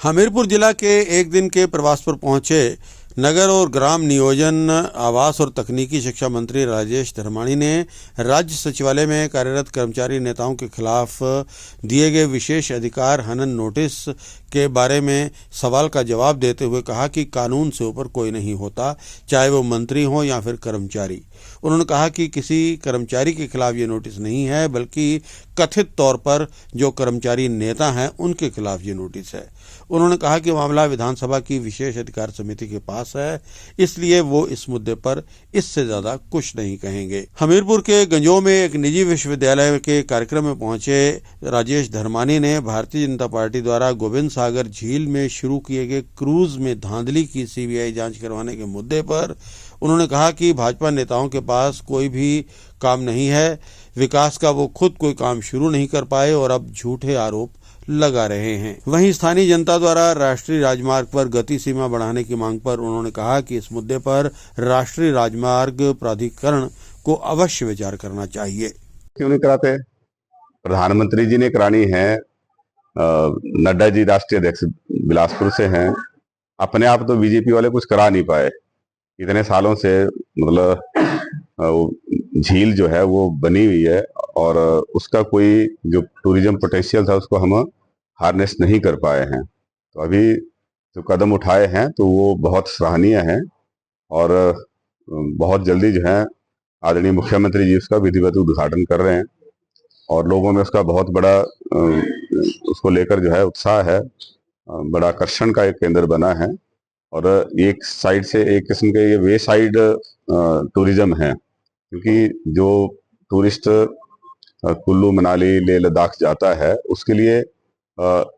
हमीरपुर जिला के एक दिन के प्रवास पर पहुंचे नगर और ग्राम नियोजन, आवास और तकनीकी शिक्षा मंत्री राजेश धर्माणी ने राज्य सचिवालय में कार्यरत कर्मचारी नेताओं के खिलाफ दिए गए विशेष अधिकार हनन नोटिस के बारे में सवाल का जवाब देते हुए कहा कि कानून से ऊपर कोई नहीं होता, चाहे वो मंत्री हो या फिर कर्मचारी। उन्होंने कहा कि किसी कर्मचारी के खिलाफ ये नोटिस नहीं है, बल्कि कथित तौर पर जो कर्मचारी नेता हैं उनके खिलाफ ये नोटिस है। उन्होंने कहा कि मामला विधानसभा की विशेष अधिकार समिति के पास है, इसलिए वो इस मुद्दे पर इससे ज्यादा कुछ नहीं कहेंगे। हमीरपुर के गंजो में एक निजी विश्वविद्यालय के कार्यक्रम में पहुंचे राजेश धर्माणी ने भारतीय जनता पार्टी द्वारा गोविंद सागर झील में शुरू किए गए क्रूज में धांधली की सीबीआई जांच करवाने के मुद्दे पर उन्होंने कहा कि भाजपा नेताओं के पास कोई भी काम नहीं है, विकास का वो खुद कोई काम शुरू नहीं कर पाए और अब झूठे आरोप लगा रहे हैं। वहीं स्थानीय जनता द्वारा राष्ट्रीय राजमार्ग पर गति सीमा बढ़ाने की मांग पर उन्होंने कहा कि इस मुद्दे पर राष्ट्रीय राजमार्ग प्राधिकरण को अवश्य विचार करना चाहिए। क्यों नहीं कराते? प्रधानमंत्री जी ने करानी है, नड्डा जी राष्ट्रीय अध्यक्ष बिलासपुर से हैं। अपने आप तो बीजेपी वाले कुछ करा नहीं पाए इतने सालों से। मतलब झील जो है वो बनी हुई है और उसका कोई जो टूरिज्म पोटेंशियल था उसको हम हार्नेस नहीं कर पाए हैं। तो अभी जो कदम उठाए हैं तो वो बहुत सराहनीय है और बहुत जल्दी जो है आदरणीय मुख्यमंत्री जी उसका विधिवत उद्घाटन कर रहे हैं और लोगों में उसका बहुत बड़ा उसको लेकर जो है उत्साह है, बड़ा आकर्षण का एक केंद्र बना है। और एक साइड से एक किस्म के ये वे साइड टूरिज्म है, क्योंकि जो टूरिस्ट कुल्लू, मनाली, लेह लद्दाख जाता है उसके लिए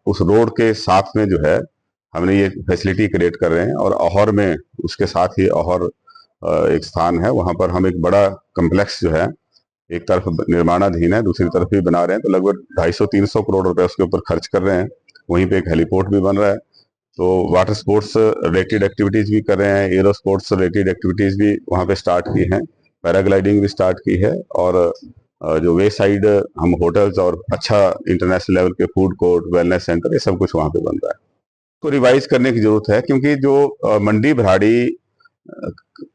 उस रोड के साथ में जो है हमने ये फैसिलिटी क्रिएट कर रहे हैं। और अहौर में उसके साथ ही अहौर एक स्थान है, वहां पर हम एक बड़ा कम्प्लेक्स जो है एक तरफ निर्माणाधीन है, दूसरी तरफ भी बना रहे हैं। तो लगभग 250-300 करोड़ रुपए उसके ऊपर खर्च कर रहे हैं। वहीं पे एक हेलीपोर्ट भी बन रहा है। तो वाटर स्पोर्ट्स रिलेटेड एक्टिविटीज भी कर रहे हैं, एरो स्पोर्ट्स रिलेटेड एक्टिविटीज भी वहाँ पे स्टार्ट की हैं, पैराग्लाइडिंग भी स्टार्ट की है। और जो वे साइड हम होटल्स और अच्छा इंटरनेशनल लेवल के फूड कोर्ट, वेलनेस सेंटर, ये सब कुछ वहाँ पे बन रहा है। तो रिवाइज करने की जरूरत है, क्योंकि जो मंडी भराड़ी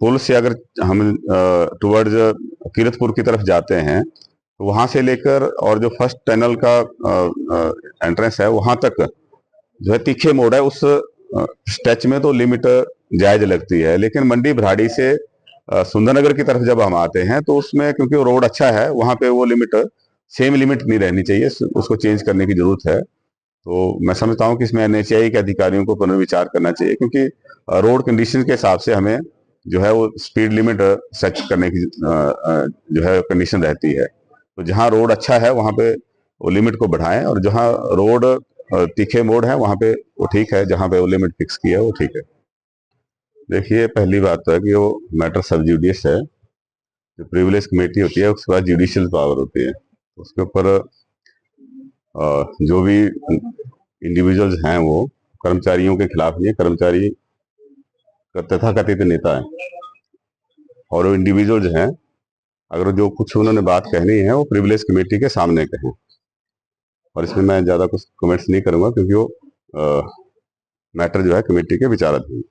पुल से अगर हम टुवर्ड्स कीरतपुर की तरफ जाते हैं तो वहां से लेकर और जो फर्स्ट टनल का एंट्रेंस है वहां तक जो है तीखे मोड़ है, उस स्ट्रेच में तो लिमिट जायज लगती है। लेकिन मंडी भराड़ी से सुंदरनगर की तरफ जब हम आते हैं तो उसमें क्योंकि वो रोड अच्छा है, वहां पे वो लिमिट सेम लिमिट नहीं रहनी चाहिए, उसको चेंज करने की जरूरत है। तो मैं समझता हूँ कि इसमें एनएचएआई के अधिकारियों को पुनर्विचार करना चाहिए, क्योंकि रोड कंडीशन के हिसाब से हमें जो है वो स्पीड लिमिट सेट करने की जो है कंडीशन रहती है। तो जहाँ रोड अच्छा है वहां पे वो लिमिट को बढ़ाएं, और जहाँ रोड तीखे मोड़ है वहां पे वो ठीक है, जहां पे वो लिमिट फिक्स किया है वो ठीक है। देखिए, पहली बात तो है कि वो मैटर सब जुडिस है। जो प्रिविलेज कमेटी होती है उसके बाद जुडिशियल पावर होती है, उसके ऊपर जो भी इंडिविजुअल्स हैं वो कर्मचारियों के खिलाफ नहीं है। कर्मचारी तथाकथित नेता है और वो इंडिविजुअल्स हैं, अगर जो कुछ उन्होंने बात कहनी है वो प्रिविलेज कमेटी के सामने कहें। और इसमें मैं ज्यादा कुछ कमेंट्स नहीं करूंगा, क्योंकि वो मैटर जो है कमेटी के विचाराधीन है।